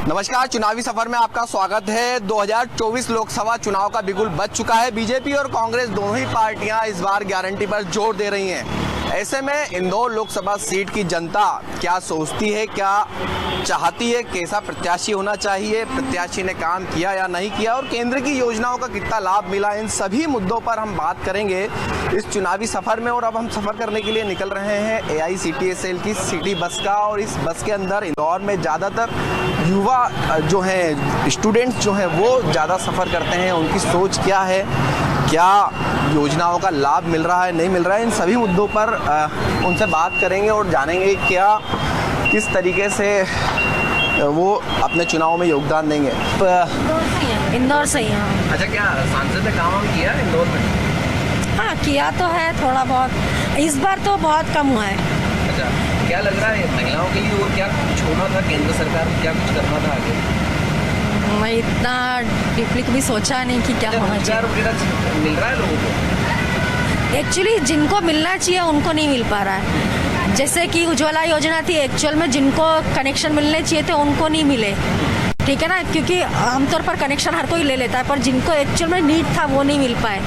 नमस्कार, चुनावी सफर में आपका स्वागत है। 2024 लोकसभा चुनाव का बिगुल बज चुका है। बीजेपी और कांग्रेस दोनों ही पार्टियां इस बार गारंटी पर जोर दे रही हैं। ऐसे में इंदौर लोकसभा सीट की जनता क्या सोचती है, क्या चाहती है, कैसा प्रत्याशी होना चाहिए, प्रत्याशी ने काम किया या नहीं किया और केंद्र की योजनाओं का कितना लाभ मिला, इन सभी मुद्दों पर हम बात करेंगे इस चुनावी सफर में। और अब हम सफर करने के लिए निकल रहे हैं AICTSL की सिटी बस का, और इस बस के अंदर इंदौर में ज़्यादातर युवा जो हैं, स्टूडेंट्स जो हैं, वो ज़्यादा सफ़र करते हैं। उनकी सोच क्या है, क्या योजनाओं का लाभ मिल रहा है, नहीं मिल रहा है, इन सभी मुद्दों पर उनसे बात करेंगे और जानेंगे क्या किस तरीके से वो अपने चुनाव में योगदान देंगे। इंदौर से ही है। अच्छा, क्या सांसद ने काम किया है इंदौर में? हाँ, किया तो है थोड़ा बहुत, इस बार तो बहुत कम हुआ है। अच्छा, क्या लग रहा है महिलाओं के लिए और क्या कुछ होना था, केंद्र सरकार को क्या कुछ करना था आगे? मैं इतना डीपली कभी सोचा नहीं कि क्या होना चाहिए। मिल रहा है लोगों को? एक्चुअली जिनको मिलना चाहिए उनको नहीं मिल पा रहा है। जैसे कि उज्ज्वला योजना थी, एक्चुअल में जिनको कनेक्शन मिलने चाहिए थे उनको नहीं मिले, ठीक है ना, क्योंकि आमतौर पर कनेक्शन हर कोई ले लेता है, पर जिनको एक्चुअल में नीड था वो नहीं मिल पाए।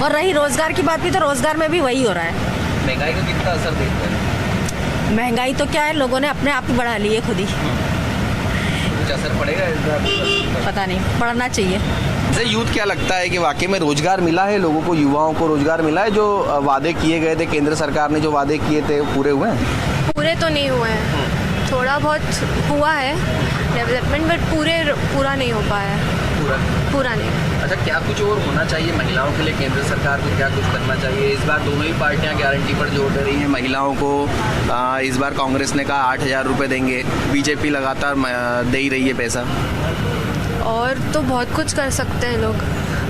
और रही रोजगार की बात भी, तो रोजगार में भी वही हो रहा है। महंगाई का कितना असर देखते हैं? महंगाई तो क्या है, लोगों ने अपने आप ही बढ़ा ली है खुद ही। कुछ असर पड़ेगा इस बार? पता नहीं, बढ़ना चाहिए। जैसे यूथ क्या लगता है कि वाकई में रोजगार मिला है लोगों को, युवाओं को रोजगार मिला है? जो वादे किए गए थे, केंद्र सरकार ने जो वादे किए थे, पूरे हुए हैं? पूरे तो नहीं हुए हैं, थोड़ा बहुत हुआ है डेवलपमेंट, बट पूरा नहीं हो पाया है। पूरा नहीं। अच्छा, क्या कुछ और होना चाहिए महिलाओं के लिए? केंद्र सरकार को क्या कुछ करना चाहिए? इस बार दोनों ही पार्टियां गारंटी पर जोर दे रही हैं महिलाओं को। इस बार कांग्रेस ने कहा 8,000 रुपये देंगे, बीजेपी लगातार दे ही रही है पैसा। और तो बहुत कुछ कर सकते हैं लोग,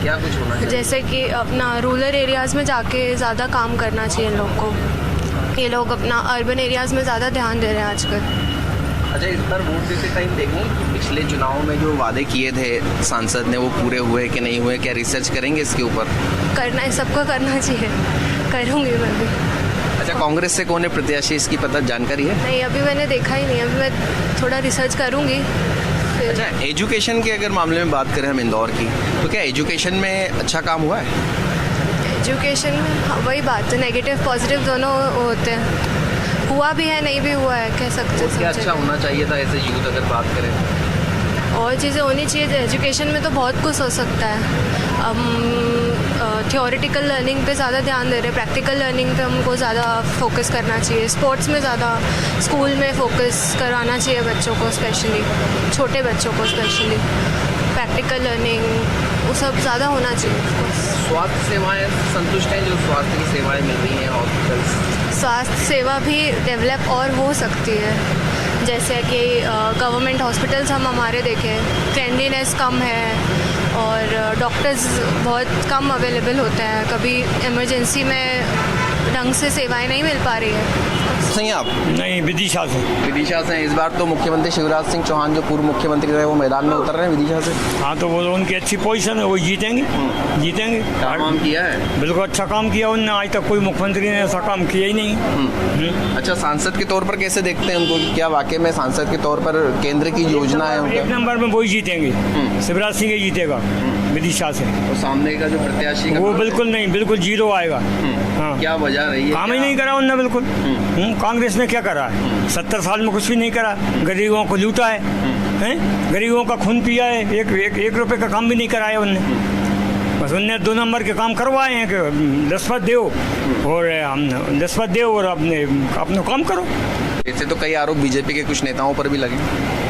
क्या कुछ होना चाहिए? जैसे कि अपना रूरल एरियाज़ में जाके ज़्यादा काम करना चाहिए लोग को। ये लोग अपना अर्बन एरियाज़ में ज़्यादा ध्यान दे रहे हैं आजकल। अच्छा, इस बार वोट देते टाइम देखें कि पिछले चुनाव में जो वादे किए थे सांसद ने, वो पूरे हुए कि नहीं हुए? क्या रिसर्च करेंगे इसके ऊपर? करना है, सबको करना चाहिए, करूँगी मैं भी। अच्छा, कांग्रेस से कौन है प्रत्याशी, इसकी पता जानकारी है? नहीं, अभी मैंने देखा ही नहीं, अभी मैं थोड़ा रिसर्च करूँगी। अच्छा, एजुकेशन के अगर मामले में बात करें हम इंदौर की, तो क्या एजुकेशन में अच्छा काम हुआ है? एजुकेशन में वही बात है, नेगेटिव पॉजिटिव दोनों होते हैं। हुआ भी है, नहीं भी हुआ है, कह सकते हैं। क्या अच्छा होना चाहिए था ऐसे यूथ अगर बात करें? और चीज़ें होनी चाहिए थी। एजुकेशन में तो बहुत कुछ हो सकता है। थियोरेटिकल लर्निंग पे ज़्यादा ध्यान दे रहे हैं, प्रैक्टिकल लर्निंग पे हमको ज़्यादा फोकस करना चाहिए। स्पोर्ट्स में ज़्यादा, स्कूल में फोकस कराना चाहिए बच्चों को, स्पेशली छोटे बच्चों को स्पेशली। प्रैक्टिकल लर्निंग वो सब ज़्यादा होना चाहिए। स्वास्थ्य सेवाएं संतुष्ट हैं जो स्वास्थ्य की सेवाएं मिल रही हैं हॉस्पिटल्स? स्वास्थ्य सेवा भी डेवलप और हो सकती है, जैसे कि गवर्नमेंट हॉस्पिटल्स हम हमारे देखें, क्लेanलीनेस कम है और डॉक्टर्स बहुत कम अवेलेबल होते हैं। कभी इमरजेंसी में ढंग से सेवाएं नहीं मिल पा रही है। सही आप? नहीं, विदिशा से। विदिशा से। इस बार तो मुख्यमंत्री शिवराज सिंह चौहान जो पूर्व मुख्यमंत्री रहे, वो मैदान में उतर रहे हैं विदिशा से। हाँ, तो वो उनकी अच्छी पोजीशन है, वो जीतेंगे। काम किया है, बिल्कुल अच्छा काम किया उनने। आज तक कोई मुख्यमंत्री ने ऐसा काम किया ही नहीं। अच्छा, सांसद के तौर पर कैसे देखते हैं उनको? क्या वाकई में सांसद के तौर पर केंद्र की योजना है? एक नंबर में वही जीतेंगे, शिवराज सिंह ही जीतेगा विदिशा से। और सामने का जो प्रत्याशी वो बिल्कुल नहीं, बिल्कुल जीरो आएगा। हाँ, क्या वजह रही है? काम ही नहीं करा उनने बिल्कुल। कांग्रेस ने क्या करा है? 70 साल में कुछ भी नहीं करा, गरीबों को लूटा है, गरीबों का खून पिया है, एक रुपए का काम भी नहीं कराया उनने। बस उनने 2 नंबर के काम करवाए हैं कि रिश्वत दो और रिश्वत दो और अपने काम करो। ऐसे तो कई आरोप बीजेपी के कुछ नेताओं पर भी लगे।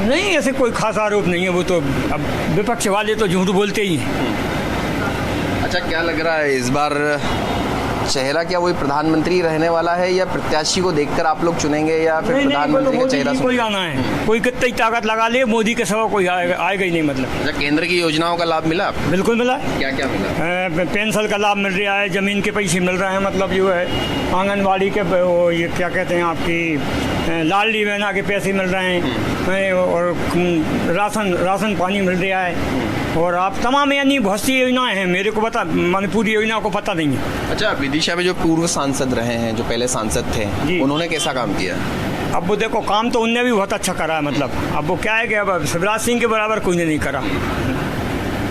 नहीं, ऐसे कोई खास आरोप नहीं है, वो तो अब विपक्ष वाले तो झूठ बोलते ही हैं। अच्छा, क्या लग रहा है इस बार चेहरा क्या वही प्रधानमंत्री रहने वाला है, या प्रत्याशी को देखकर आप लोग चुनेंगे, या फिर प्रधानमंत्री का चेहरा? कोई आना है, कोई कितनी ताकत लगा ले, मोदी के सिवा कोई आएगा ही नहीं। मतलब अच्छा, केंद्र की योजनाओं का लाभ मिला? बिल्कुल मिला। क्या क्या मिला? पेंशन का लाभ मिल रहा है, जमीन के पैसे मिल रहे हैं, मतलब जो है आंगनबाड़ी के वो ये क्या कहते हैं आपकी लाडली बहना के पैसे मिल रहे हैं, और राशन पानी मिल रहा है, और आप तमाम यानी बहुत सी योजनाएं हैं, मेरे को पता, मैंने पूरी योजना को पता नहीं है। अच्छा, विदिशा में जो पूर्व सांसद रहे हैं, जो पहले सांसद थे, उन्होंने कैसा काम किया? अब वो देखो काम तो उनने भी बहुत अच्छा करा है, मतलब अब वो क्या है कि अब शिवराज सिंह के बराबर कोई ने नहीं करा।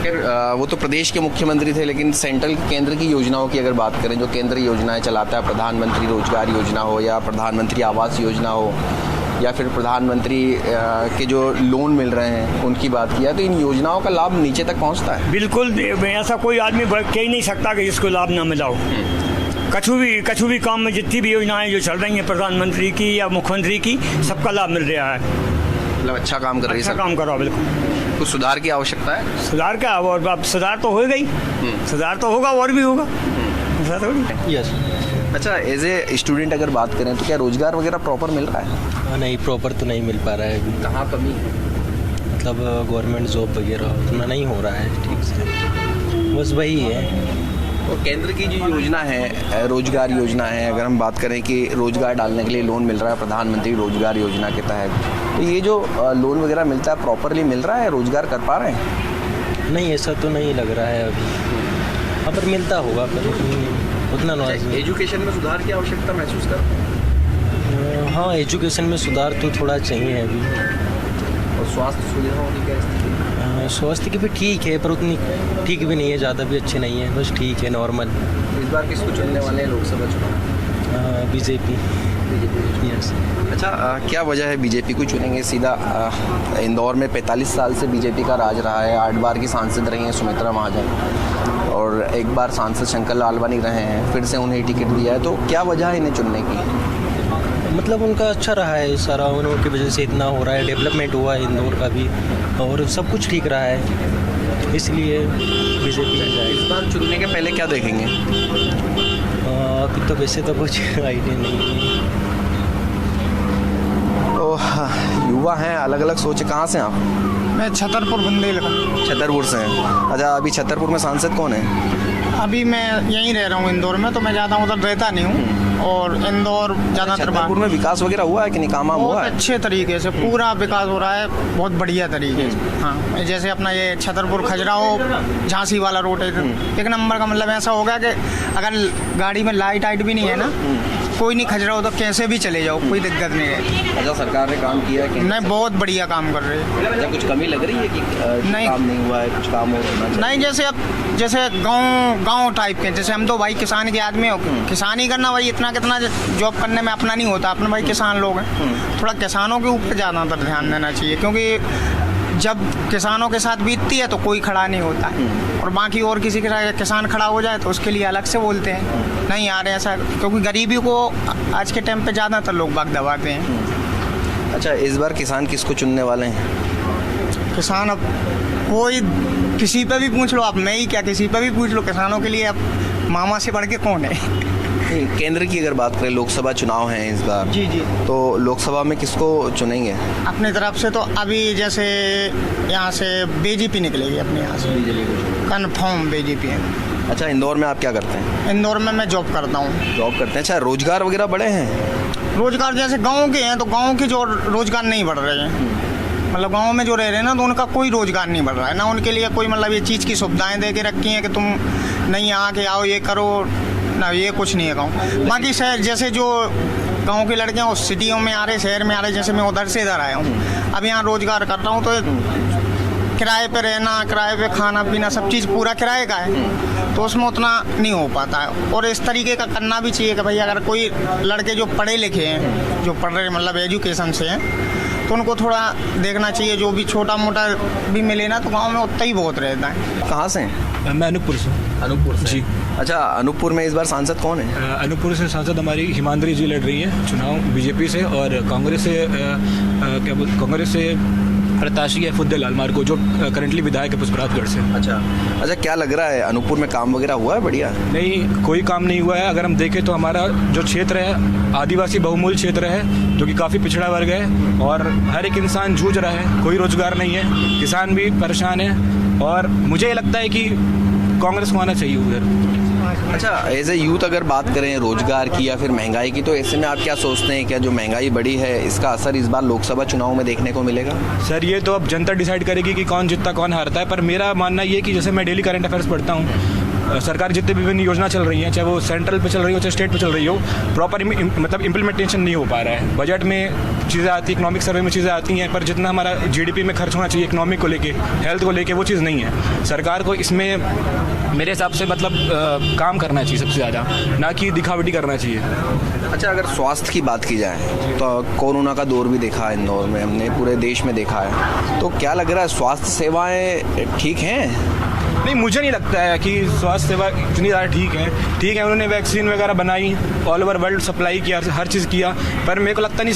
फिर वो तो प्रदेश के मुख्यमंत्री थे, लेकिन सेंट्रल केंद्र की योजनाओं की अगर बात करें, जो केंद्र योजनाएं चलाता है, प्रधानमंत्री रोजगार योजना हो या प्रधानमंत्री आवास योजना हो या फिर प्रधानमंत्री के जो लोन मिल रहे हैं उनकी बात किया, तो इन योजनाओं का लाभ नीचे तक पहुंचता है? बिल्कुल, ऐसा कोई आदमी कह ही नहीं सकता कि जिसको लाभ ना मिला हो। कछु भी काम में जितनी भी योजनाएं जो चल रही हैं प्रधानमंत्री की या मुख्यमंत्री की, सबका लाभ मिल रहा है। मतलब अच्छा काम कर रही है, अच्छा काम करो। बिल्कुल, कुछ सुधार की आवश्यकता है। सुधार क्या, और अब सुधार तो हो गई, सुधार तो होगा और भी होगा, ऐसा थोड़ी। यस। अच्छा, एज ए स्टूडेंट अगर बात करें तो क्या रोजगार वगैरह प्रॉपर मिल रहा है? नहीं, प्रॉपर तो नहीं मिल पा रहा है अभी। कहाँ कमी? मतलब गवर्नमेंट जॉब वगैरह उतना नहीं हो रहा है ठीक से, बस वही है। और केंद्र की जो योजना है, रोजगार योजना है, अगर हम बात करें कि रोजगार डालने के लिए लोन मिल रहा है प्रधानमंत्री रोजगार योजना के तहत, तो ये जो लोन वगैरह मिलता है प्रॉपरली मिल रहा है, रोजगार कर पा रहे हैं? नहीं, ऐसा तो नहीं लग रहा है अभी। हाँ, पर मिलता होगा, पर उतना नॉलेज नहीं। एजुकेशन में सुधार की आवश्यकता महसूस कर? हाँ, एजुकेशन में सुधार तो थोड़ा चाहिए अभी। और स्वास्थ्य सुविधाओं की क्या स्थिति? स्वास्थ्य की भी ठीक है, पर उतनी ठीक भी नहीं है, ज़्यादा भी अच्छी नहीं है, बस ठीक है, नॉर्मल। इस बार किसको चुनने वाले हैं लोकसभा चुनाव? बीजेपी। यस। अच्छा, क्या वजह है बीजेपी को चुनेंगे? सीधा इंदौर में 45 साल से बीजेपी का राज रहा है, 8 बार की सांसद रही हैं सुमित्रा महाजन, और 1 बार सांसद शंकर लालवानी रहे हैं, फिर से उन्हें टिकट दिया है, तो क्या वजह है इन्हें चुनने की? मतलब उनका अच्छा रहा है सारा, उनकी वजह से इतना हो रहा है, डेवलपमेंट हुआ है इंदौर का भी, और सब कुछ ठीक रहा है, इसलिए बीजेपी में जाए। इस बार चुनने के पहले क्या देखेंगे? अभी तो वैसे तो कुछ आइडिया नहीं है। तो युवा हैं, अलग अलग सोचे। कहाँ से आप? मैं छतरपुर बुंदेल का। छतरपुर से हैं। अच्छा, अभी छतरपुर में सांसद कौन है? अभी मैं यहीं रह रहा हूँ इंदौर में, तो मैं ज़्यादा उधर रहता नहीं हूँ, और इंदौर ज़्यादातर छतरपुर में विकास वगैरह हुआ है कि नहीं? काम हुआ बहुत है? अच्छे तरीके से पूरा विकास हो रहा है, बहुत बढ़िया तरीके से। हाँ, जैसे अपना ये छतरपुर खजुराहो झांसी वाला रोड है, एक नंबर का। मतलब ऐसा होगा कि अगर गाड़ी में लाइट भी नहीं है ना, कोई नहीं, खजुराहो तो कैसे भी चले जाओ, कोई दिक्कत नहीं है। अच्छा, सरकार ने काम किया कि नहीं, बहुत बढ़िया काम कर रही है। अच्छा, कुछ कमी लग रही है कि नहीं। काम नहीं हुआ है, कुछ काम और होना चाहिए? नहीं, जैसे अब जैसे गांव टाइप के, जैसे हम तो भाई किसान के आदमी हो, किसानी करना भाई, इतना कितना जॉब करने में अपना नहीं होता, अपने भाई किसान लोग हैं, थोड़ा किसानों के ऊपर ज़्यादातर ध्यान देना चाहिए, क्योंकि जब किसानों के साथ बीतती है तो कोई खड़ा नहीं होता है, और बाकी और किसी के किसान खड़ा हो जाए तो उसके लिए अलग से बोलते हैं नहीं यार ऐसा, क्योंकि गरीबी को आज के टाइम पे ज़्यादातर लोग बाग दबाते हैं। अच्छा, इस बार किसान किसको चुनने वाले हैं? किसान अब कोई किसी पे भी पूछ लो आप, मैं ही क्या, किसी पे भी पूछ लो, किसानों के लिए अब मामा से बढ़ के कौन है। केंद्र की अगर बात करें, लोकसभा चुनाव हैं इस बार, जी जी, तो लोकसभा में किसको चुनेंगे? अपनी तरफ से तो अभी जैसे यहाँ से बीजेपी निकलेगी, अपने यहाँ से कन्फर्म बीजेपी है। अच्छा, इंदौर में आप क्या करते हैं? इंदौर में मैं जॉब करता हूँ। जॉब करते हैं। अच्छा, रोजगार वगैरह बढ़े हैं? रोजगार जैसे गांव के हैं तो गांव के जो रोजगार नहीं बढ़ रहे हैं, मतलब गांव में जो रह रहे हैं ना, तो उनका कोई रोजगार नहीं बढ़ रहा है ना, उनके लिए कोई मतलब ये चीज़ की सुविधाएं दे के रखी हैं कि तुम नहीं आके आओ ये करो ना, ये कुछ नहीं है गाँव। बाकी शहर जैसे जो गांव के लड़के हैं वो सिटियों में आ रहे, शहर में आ रहे, जैसे मैं उधर से इधर आया हूँ, अब यहाँ रोजगार कर रहा हूँ, तो किराए पे रहना, किराए पे खाना पीना, सब चीज़ पूरा किराए का है, तो उसमें उतना नहीं हो पाता है। और इस तरीके का करना भी चाहिए कि भाई अगर कोई लड़के जो पढ़े लिखे हैं, जो पढ़ रहे मतलब एजुकेशन से हैं, तो उनको थोड़ा देखना चाहिए, जो भी छोटा मोटा भी मिले ना, तो गांव में उतना ही बहुत रहता है। कहाँ से हैं? मैं अनूपपुर से। अनूपपुर से जी। अच्छा, अनूपपुर में इस बार सांसद कौन है? अनूपपुर से सांसद हमारी हिमांद्री जी लड़ रही है चुनाव बीजेपी से, और कांग्रेस से कांग्रेस से प्रत्याशी है फुद्दे लाल मार्को, जो करंटली विधायक है पुष्पराजगढ़ से। अच्छा, क्या लग रहा है, अनूपपुर में काम वगैरह हुआ है? बढ़िया नहीं, कोई काम नहीं हुआ है। अगर हम देखें तो हमारा जो क्षेत्र है आदिवासी बहुमूल्य क्षेत्र है, जो कि काफ़ी पिछड़ा वर्ग है, और हर एक इंसान जूझ रहा है, कोई रोजगार नहीं है, किसान भी परेशान है, और मुझे ये लगता है कि कांग्रेस को आना चाहिए उधर। अच्छा, एज ए यूथ अगर बात करें रोजगार की या फिर महंगाई की, तो ऐसे में आप क्या सोचते हैं, क्या जो महंगाई बढ़ी है इसका असर इस बार लोकसभा चुनाव में देखने को मिलेगा? सर, ये तो अब जनता डिसाइड करेगी कि कौन जीतता कौन हारता है, पर मेरा मानना ये है कि जैसे मैं डेली करंट अफेयर्स पढ़ता हूँ, सरकार जितनी भी विभिन्न योजना चल रही हैं, चाहे वो सेंट्रल पे चल रही हो चाहे स्टेट पे चल रही हो, प्रॉपर मतलब इम्प्लीमेंटेशन नहीं हो पा रहा है। बजट में चीज़ें आती, इकोनॉमिक सर्वे में चीज़ें आती हैं, पर जितना हमारा जीडीपी में खर्च होना चाहिए इकोनॉमिक को लेके, हेल्थ को लेके, वो चीज़ नहीं है। सरकार को इसमें मेरे हिसाब से मतलब काम करना चाहिए सबसे ज़्यादा, ना कि दिखावटी करना चाहिए। अच्छा, अगर स्वास्थ्य की बात की जाए तो कोरोना का दौर भी देखा है इंदौर में, हमने पूरे देश में देखा है, तो क्या लग रहा है स्वास्थ्य सेवाएं ठीक हैं? नहीं, मुझे नहीं लगता है कि स्वास्थ्य सेवा इतनी ज़्यादा ठीक है। उन्होंने वैक्सीन वगैरह बनाई, ऑल ओवर वर्ल्ड सप्लाई किया, हर चीज़ किया, पर मेरे को लगता नहीं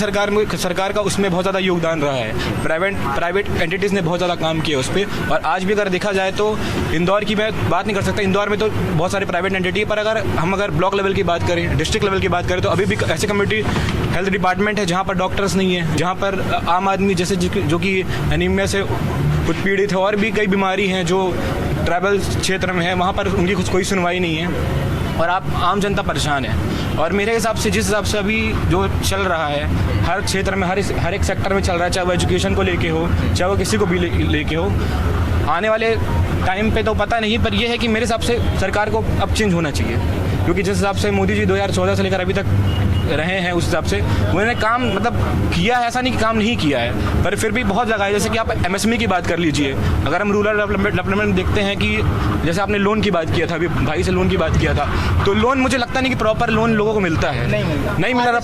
सरकार का उसमें बहुत ज़्यादा योगदान रहा है। प्राइवेट एंटिटीज़ ने बहुत ज़्यादा काम किया उस पर। और आज भी अगर देखा जाए तो इंदौर की मैं बात नहीं कर सकता, इंदौर में तो बहुत सारे प्राइवेट एंटिटी है, पर अगर ब्लॉक लेवल की बात करें, डिस्ट्रिक्ट लेवल की बात करें, तो अभी भी ऐसे कम्युनिटी हेल्थ डिपार्टमेंट है जहाँ पर डॉक्टर्स नहीं है, जहाँ पर आम आदमी जैसे जो कि एनीमिया से कुछ पीड़ित है और भी कई बीमारी हैं जो ट्रैवल क्षेत्र में है, वहाँ पर उनकी कुछ कोई सुनवाई नहीं है और आप आम जनता परेशान है। और मेरे हिसाब से जिस हिसाब से अभी जो चल रहा है हर क्षेत्र में, हर एक सेक्टर में चल रहा है, चाहे वो एजुकेशन को लेके हो, चाहे वो किसी को भी लेके हो, आने वाले टाइम पे तो पता नहीं, पर यह है कि मेरे हिसाब से सरकार को अब चेंज होना चाहिए, क्योंकि जिस हिसाब से मोदी जी 2014 से लेकर अभी तक रहे हैं उस हिसाब से उन्होंने काम मतलब किया है, ऐसा नहीं कि काम नहीं किया है, पर फिर भी बहुत जगह है। जैसे कि आप एमएसएमई की बात कर लीजिए, अगर हम रूरल डेवलपमेंट देखते हैं कि जैसे आपने लोन की बात किया था, अभी भाई से लोन की बात किया था, तो लोन मुझे लगता नहीं कि प्रॉपर लोन लोगों को मिलता है, नहीं मिल रहा,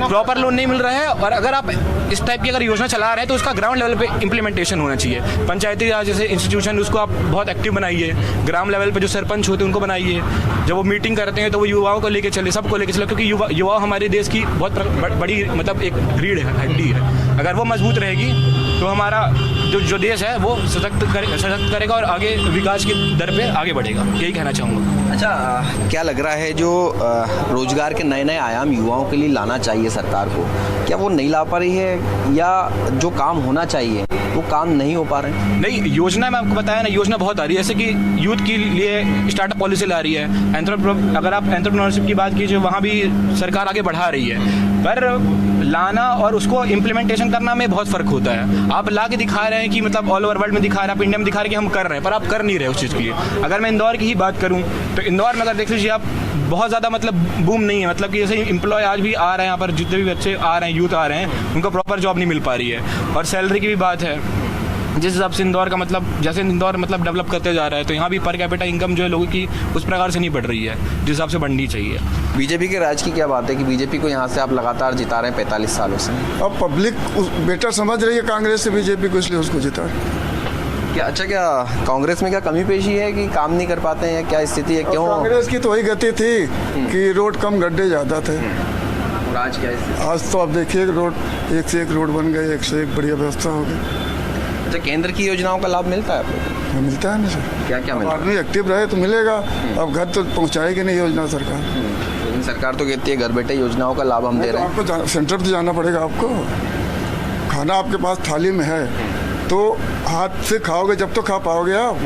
प्रॉपर लोन नहीं मिल रहा है। और अगर आप इस टाइप की अगर योजना चला रहे हैं तो उसका ग्राउंड लेवल पे इम्प्लीमेंटेशन होना चाहिए। पंचायती राज जैसे इंस्टीट्यूशन उसको आप बहुत एक्टिव बनाइए, ग्राम लेवल पे जो सरपंच होते हैं उनको बनाइए, जब वो मीटिंग करते हैं तो वो युवाओं को लेके चले, सबको लेके चले, क्योंकि युवा हमारे देश की बहुत बड़ी मतलब एक रीढ़ है, हड्डी है। अगर वो मजबूत रहेगी तो हमारा जो देश है वो सशक्त करेगा और आगे विकास की दर पे आगे बढ़ेगा, यही कहना चाहूँगा। अच्छा, क्या लग रहा है जो रोजगार के नए नए आयाम युवाओं के लिए लाना चाहिए सरकार को, क्या वो नहीं ला पा रही है, या जो काम होना चाहिए वो काम नहीं हो पा रहे हैं? नहीं, योजना मैं आपको बताया ना, योजना बहुत आ रही है, जैसे कि यूथ के लिए स्टार्टअप पॉलिसी ला रही है, अगर आप एंटरप्रेन्योरशिप की बात कीजिए वहाँ भी सरकार आगे बढ़ा रही है, पर लाना और उसको इम्प्लीमेंटेशन करना में बहुत फ़र्क होता है। आप ला के दिखा रहे हैं कि मतलब ऑल ओवर वर्ल्ड में दिखा रहे हैं, आप इंडिया में दिखा रहे हैं कि हम कर रहे हैं, पर आप कर नहीं रहे उस चीज़ के लिए। अगर मैं इंदौर की ही बात करूँ तो इंदौर में अगर देख लीजिए आप, बहुत ज़्यादा मतलब बूम नहीं है, मतलब कि जैसे एम्प्लॉय आज भी आ रहे हैं यहाँ पर, जितने भी बच्चे आ रहे हैं, यूथ आ रहे हैं, उनको प्रॉपर जॉब नहीं मिल पा रही है। और सैलरी की भी बात है, जिस हिसाब से इंदौर का मतलब जैसे इंदौर मतलब डेवलप करते जा रहा है, तो यहाँ भी पर कैपिटा इनकम जो है लोगों की उस प्रकार से नहीं बढ़ रही है जिस हिसाब से बढ़नी चाहिए। बीजेपी के राज की क्या बात है कि बीजेपी को यहाँ से आप लगातार जिता रहे हैं 45 सालों से? अब पब्लिक बेटर समझ रही है कांग्रेस से बीजेपी को, इसलिए उसको जिता है। क्या कांग्रेस में क्या कमी पेशी है कि काम नहीं कर पाते हैं, क्या स्थिति है, क्यों? कांग्रेस की तो वही गति थी कि रोड कम, गड्ढे ज़्यादा थे। और आज क्या स्थिति? आज तो आप देखिए रोड, एक से एक रोड बन गए, एक से एक बढ़िया व्यवस्था हो गई। अच्छा, केंद्र की योजनाओं का लाभ मिलता है आपको? मिलता है ना सर, क्या क्या मिलता है? आदमी एक्टिव रहे तो मिलेगा। अब घर तो पहुँचाएगी नहीं योजना सरकार, लेकिन सरकार तो कहती है घर बैठे योजनाओं का लाभ हम दे रहे हैं। आपको सेंटर तो जाना पड़ेगा, आपको खाना आपके पास थाली में है तो हाथ से खाओगे जब तो खा पाओगे आप,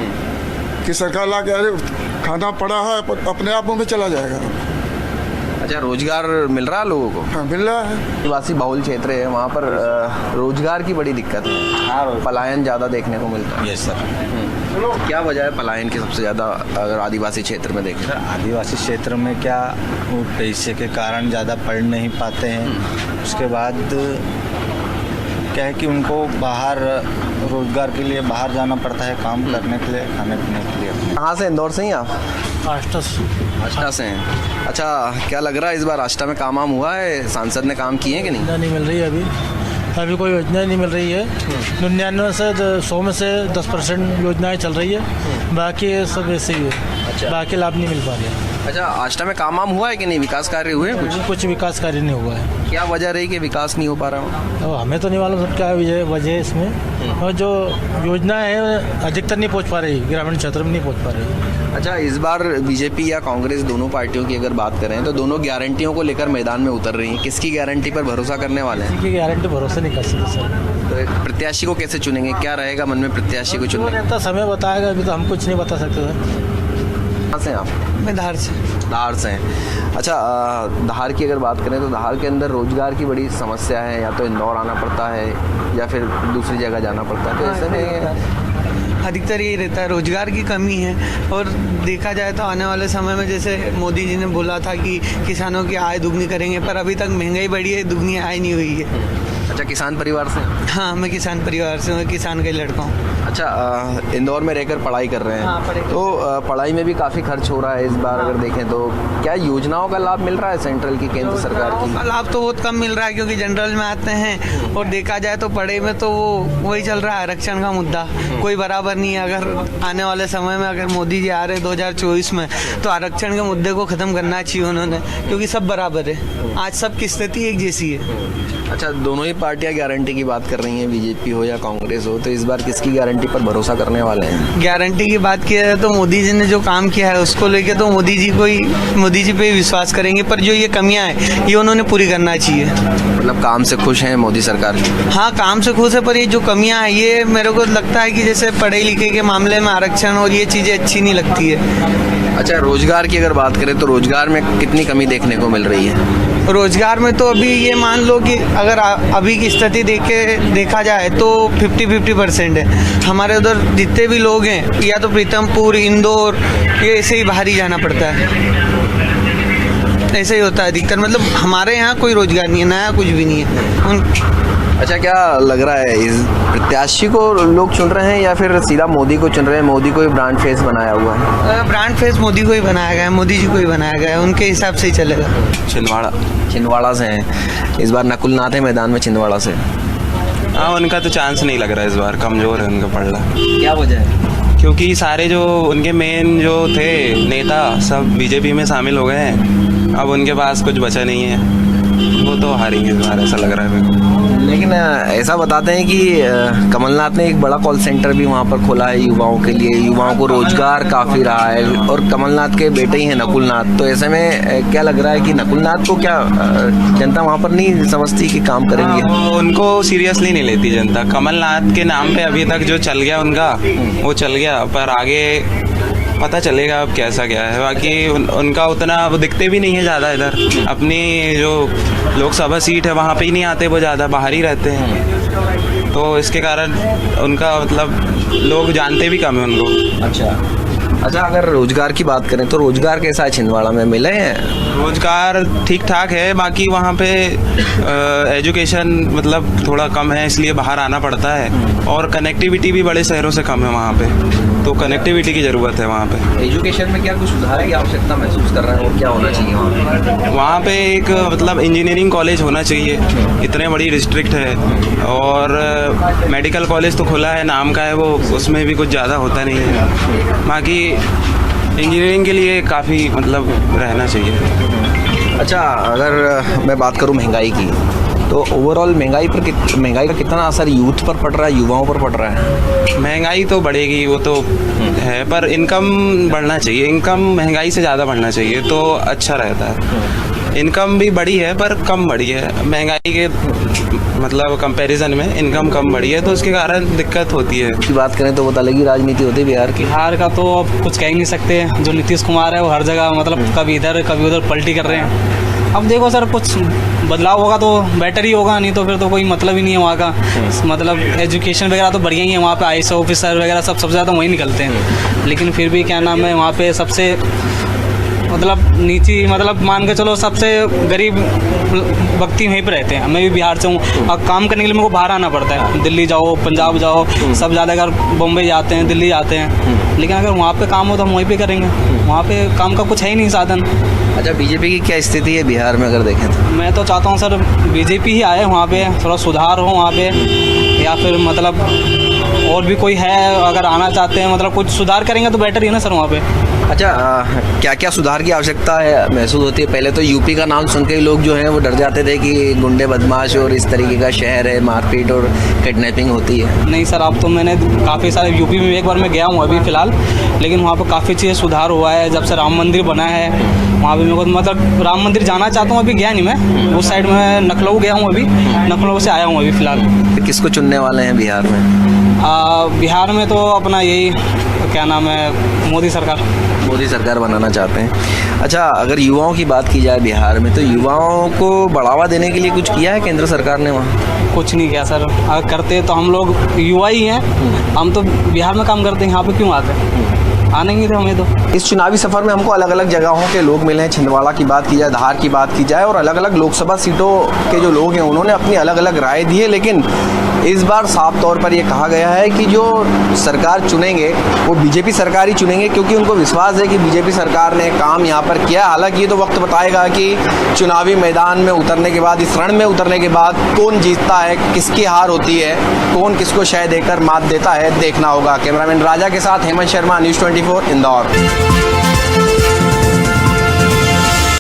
कि सरकार ला के अरे खाना पड़ा है अपने आप में चला जाएगा। अच्छा, रोजगार मिल रहा है लोगों को? हाँ, मिल रहा है। आदिवासी बहुल क्षेत्र है, वहाँ पर रोजगार की बड़ी दिक्कत है, पलायन ज़्यादा देखने को मिलता है। Yes sir. क्या वजह है पलायन की सबसे ज़्यादा अगर आदिवासी क्षेत्र में देखें? आदिवासी क्षेत्र में क्या, वो पैसे के कारण ज़्यादा पढ़ नहीं पाते हैं, उसके बाद क्या है कि उनको बाहर रोजगार के लिए बाहर जाना पड़ता है, काम करने के लिए, खाने पीने के लिए। कहाँ से? इंदौर से ही आप? आष्टा से हैं। अच्छा, क्या लग रहा है इस बार आष्टा में काम हुआ है, सांसद ने काम किए कि नहीं? नहीं मिल रही है अभी कोई योजना नहीं मिल रही है। 99 से 100 में से 10% योजनाएं चल रही है, बाकी सब ऐसे ही है। अच्छा, बाकी लाभ नहीं मिल पा रहे हैं। अच्छा, आष्टा में काम हुआ है कि नहीं, विकास कार्य हुए हैं? कुछ विकास कार्य नहीं हुआ है। क्या वजह रही कि विकास नहीं हो पा रहा हो? हमें तो नहीं मालूम सब क्या वजह है इसमें, और जो योजना है अधिकतर नहीं पहुंच पा रही, ग्रामीण क्षेत्र में नहीं पहुंच पा रही। अच्छा, इस बार बीजेपी या कांग्रेस दोनों पार्टियों की अगर बात करें तो दोनों गारंटियों को लेकर मैदान में उतर रही हैं, किसकी गारंटी पर भरोसा करने वाले हैं? किसी की गारंटी भरोसा नहीं कर सकते सर। तो एक प्रत्याशी को कैसे चुनेंगे, क्या रहेगा मन में प्रत्याशी को चुनने? तो समय बताएगा, अभी तो हम कुछ नहीं बता सकते सर। कहाँ से आप? मैं धार से। धार से हैं। अच्छा, धार की अगर बात करें तो धार के अंदर रोजगार की बड़ी समस्या है, या तो इंदौर आना पड़ता है या फिर दूसरी जगह जाना पड़ता है, तो ऐसे में अधिकतर यही रहता है, रोजगार की कमी है। और देखा जाए तो आने वाले समय में जैसे मोदी जी ने बोला था कि किसानों की आय दुगनी करेंगे, पर अभी तक महंगाई बढ़ी है, दुगनी आय नहीं हुई है। अच्छा, किसान परिवार से? हाँ, मैं किसान परिवार से हूँ, किसान का ही लड़का हूँ। अच्छा, इंदौर में रहकर पढ़ाई कर रहे हैं। हाँ, पढ़ाई। तो पढ़ाई में भी काफ़ी खर्च हो रहा है इस बार। अगर देखें तो क्या योजनाओं का लाभ मिल रहा है सेंट्रल की, केंद्र सरकार की? लाभ तो बहुत कम मिल रहा है, क्योंकि जनरल में आते हैं। और देखा जाए तो पढ़ाई में तो वही चल रहा है, आरक्षण का मुद्दा कोई बराबर नहीं है। अगर आने वाले समय में अगर मोदी जी आ रहे 2024 में, तो आरक्षण के मुद्दे को ख़त्म करना चाहिए उन्होंने, क्योंकि सब बराबर है। आज सबकी स्थिति एक जैसी है। अच्छा, दोनों ही पार्टियां गारंटी की बात कर रही हैं, बीजेपी हो या कांग्रेस हो, तो इस बार किसकी गारंटी पर भरोसा करने वाले हैं? गारंटी की बात किया जाए तो मोदी जी ने जो काम किया है उसको लेके तो मोदी जी पे ही विश्वास करेंगे। पर जो ये कमियां हैं ये उन्होंने पूरी करना चाहिए। मतलब काम से खुश हैं मोदी सरकार? हाँ, काम से खुश है, पर ये जो कमियां हैं ये मेरे को लगता है कि जैसे पढ़ाई लिखे के मामले में आरक्षण और ये चीज़ें अच्छी नहीं लगती है। अच्छा, रोजगार की अगर बात करें तो रोजगार में कितनी कमी देखने को मिल रही है? रोजगार में तो अभी ये मान लो कि अगर अभी की स्थिति देखा जाए तो 50-50% है। हमारे उधर जितने भी लोग हैं या तो प्रीतमपुर, इंदौर, ये ऐसे ही बाहर ही जाना पड़ता है। ऐसे ही होता है अधिकतर। मतलब हमारे यहाँ कोई रोजगार नहीं है, नया कुछ भी नहीं है। अच्छा, क्या लग रहा है इस प्रत्याशी को लोग चुन रहे हैं या फिर सीधा मोदी को चुन रहे हैं? मोदी को ही ब्रांड फेस बनाया हुआ है। ब्रांड फेस मोदी को ही बनाया गया है, मोदी जी को ही बनाया गया है, उनके हिसाब से ही चलेगा। छिंदवाड़ा से हैं इस बार, नकुल नाथ है मैदान में छिंदवाड़ा से। हाँ, उनका तो चांस नहीं लग रहा है इस बार, कमज़ोर है उनका पड़ला। क्या वजह है? क्योंकि सारे जो उनके मेन जो थे नेता सब बीजेपी में शामिल हो गए हैं, अब उनके पास कुछ बचा नहीं है, वो तो हारेंगे इस बार, ऐसा लग रहा है मेरे को। लेकिन ऐसा बताते हैं कि कमलनाथ ने एक बड़ा कॉल सेंटर भी वहाँ पर खोला है युवाओं के लिए, युवाओं को रोजगार काफ़ी रहा है, और कमलनाथ के बेटे ही हैं नकुलनाथ। तो ऐसे में क्या लग रहा है कि नकुलनाथ को क्या जनता वहाँ पर नहीं समझती कि काम करेंगे? उनको सीरियसली नहीं लेती जनता। कमलनाथ के नाम पे अभी तक जो चल गया उनका वो चल गया, पर आगे पता चलेगा अब कैसा क्या है। बाकी उनका उतना वो दिखते भी नहीं है ज़्यादा इधर, अपनी जो लोकसभा सीट है वहाँ पे ही नहीं आते, वो ज़्यादा बाहर ही रहते हैं, तो इसके कारण उनका मतलब लोग जानते भी कम है उनको। अच्छा, अगर रोजगार की बात करें तो रोजगार कैसा है छिंदवाड़ा में, मिले हैं? रोजगार ठीक ठाक है, बाकी वहाँ पे एजुकेशन मतलब थोड़ा कम है, इसलिए बाहर आना पड़ता है, और कनेक्टिविटी भी बड़े शहरों से कम है वहाँ पे, तो कनेक्टिविटी की ज़रूरत है वहाँ पे। एजुकेशन में क्या कुछ सुधार की आवश्यकता महसूस कर रहे हैं, और क्या होना चाहिए वहाँ पे? एक मतलब इंजीनियरिंग कॉलेज होना चाहिए, इतने बड़ी डिस्ट्रिक्ट है, और मेडिकल कॉलेज तो खुला है, नाम का है वो, उसमें भी कुछ ज़्यादा होता नहीं है। बाकी इंजीनियरिंग के लिए काफ़ी मतलब रहना चाहिए। अच्छा, अगर मैं बात करूं महंगाई की, तो ओवरऑल महंगाई का कितना असर यूथ पर पड़ रहा है, युवाओं पर पड़ रहा है? महंगाई तो बढ़ेगी, वो तो है, पर इनकम बढ़ना चाहिए। इनकम महंगाई से ज़्यादा बढ़ना चाहिए तो अच्छा रहता है। इनकम भी बढ़ी है पर कम बढ़ी है, महंगाई के मतलब कंपैरिजन में इनकम कम बढ़ी है, तो उसके कारण दिक्कत होती है। की बात करें तो वो अलग ही राजनीति होती है बिहार की। बिहार का तो अब कुछ कह ही नहीं सकते। जो नीतीश कुमार है वो हर जगह मतलब कभी इधर कभी उधर पलटी कर रहे हैं। अब देखो सर, कुछ बदलाव होगा तो बेटर ही होगा, नहीं तो फिर तो कोई मतलब ही नहीं है वहाँ का। मतलब एजुकेशन वगैरह तो बढ़िया ही है वहाँ पे, IAS ऑफिसर वगैरह सबसे ज़्यादा वहीं निकलते हैं, लेकिन फिर भी क्या नाम है वहाँ पे सबसे मतलब नीची मतलब मान के चलो सबसे गरीब व्यक्ति वहीं पर रहते हैं। मैं भी बिहार से हूँ, और काम करने के लिए मेरे को बाहर आना पड़ता है, दिल्ली जाओ, पंजाब जाओ, सब ज़्यादा अगर बॉम्बे जाते हैं, दिल्ली जाते हैं, लेकिन अगर वहाँ पे काम हो तो हम वहीं पे करेंगे, वहाँ पे काम का कुछ है ही नहीं साधन। अच्छा, बीजेपी की क्या स्थिति है बिहार में अगर देखें तो? मैं तो चाहता हूँ सर बीजेपी ही आए वहाँ पे, थोड़ा सुधार हो वहाँ पे, या फिर मतलब और भी कोई है अगर आना चाहते हैं, मतलब कुछ सुधार करेंगे तो बेटर ही है ना सर वहाँ पे। अच्छा, क्या क्या सुधार की आवश्यकता है महसूस होती है? पहले तो यूपी का नाम सुन के ही लोग जो हैं वो डर जाते थे कि गुंडे बदमाश और इस तरीके का शहर है, मारपीट और किडनैपिंग होती है। नहीं सर, अब तो मैंने काफ़ी सारे यूपी में एक बार मैं गया हूँ अभी फ़िलहाल, लेकिन वहाँ पर काफ़ी चीज़ें सुधार हुआ है। जब से राम मंदिर बना है वहाँ पे मेरे को मतलब राम मंदिर जाना चाहता हूँ, अभी गया नहीं मैं उस साइड में, लखनऊ गया हूँ, अभी लखनऊ से आया हूँ अभी फ़िलहाल। किसको चुनने वाले हैं बिहार में? बिहार में तो अपना यही क्या नाम है, मोदी सरकार। मोदी सरकार बनाना चाहते हैं। अच्छा, अगर युवाओं की बात की जाए बिहार में, तो युवाओं को बढ़ावा देने के लिए कुछ किया है केंद्र सरकार ने वहाँ? कुछ नहीं किया सर, अगर करते तो हम लोग युवा ही हैं, हम तो बिहार में काम करते हैं, यहाँ पे क्यों आते हैं, आने ही थे हमें तो। इस चुनावी सफर में हमको अलग अलग जगहों के लोग मिले हैं। छिंदवाड़ा की बात की जाए, धार की बात की जाए, और अलग अलग लोकसभा सीटों के जो लोग हैं उन्होंने अपनी अलग अलग राय दी है। लेकिन इस बार साफ तौर पर यह कहा गया है कि जो सरकार चुनेंगे वो बीजेपी सरकार ही चुनेंगे, क्योंकि उनको विश्वास है कि बीजेपी सरकार ने काम यहाँ पर किया। हालांकि ये तो वक्त बताएगा कि चुनावी मैदान में उतरने के बाद, इस रण में उतरने के बाद कौन जीतता है, किसकी हार होती है, कौन किसको शय देकर मात देता है, देखना होगा। कैमरामैन राजा के साथ हेमंत शर्मा, न्यूज़ 24 इंदौर।